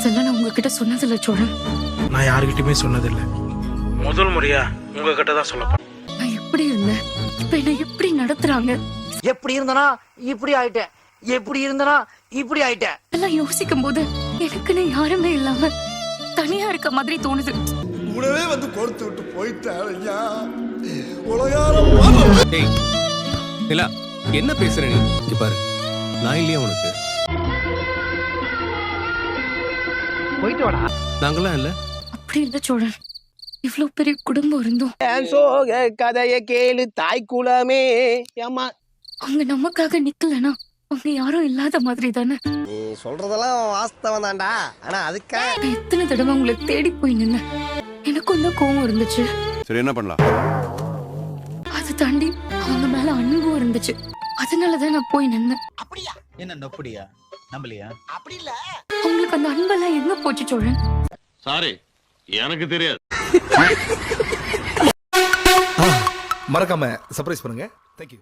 அதெல்லாம் நான் உங்ககிட்ட சொன்னதில்ல சோழன். நான் யாருக்கிட்டயுமே சொன்னதில்லை. முதல் முறையா உங்ககிட்ட தான் சொல்லப்போம். நான் எப்படி இருந்தேன், இப்ப என்ன எப்படி நடத்துறாங்க? எப்படி இருந்தனா இப்படி ஆயிட்டேன், எப்படி இருந்தனா இப்படி ஆயிட்டேன். எல்லாம் யோசிக்கும் போது எனக்குன்னு யாருமே இல்லாம தனியா இருக்க மாதிரி தோணுது. உடனே வந்து கொடுத்து விட்டு போயிட்டான் ஐயா. உலகாரம் டேய் நிலா, என்ன பேசுற நீ? இங்க பாரு, நான் இல்லையா உனக்கு? போயிட்டு வாடா. நாங்களாம் இல்ல. அப்படி இல்ல சோழன், இவ்வளவு பெரிய குடும்பம் இருந்தோம். சோக கதைய கேளு தாய் குலமே. ஏமா அவங்க நமக்காக நிக்கலனா அவங்க யாரும் இல்லாத மாதிரி தானே. நீ சொல்றதெல்லாம் வாஸ்தவம் தான்டா. ஆனா அதுக்காக நான் எத்தனை தடவை உங்களை தேடி போய் நின்ன. எனக்கும் தான் கோவம் இருந்துச்சு. சரி, என்ன பண்ணலாம்? அதை தாண்டி அவங்க மேல அன்பும் இருந்துச்சு. அதனாலதான் நான் போய் நின்னேன். அப்படியா? என்ன நொப்படியா நம்பலையா? அப்படி இல்ல. அவங்களுக்கு அந்த அன்பெல்லாம் எங்க போச்சு சோழன்? சாரி, எனக்கு தெரியாது. மறக்காம சர்ப்ரைஸ் பண்ணுங்க. தேங்க்யூ.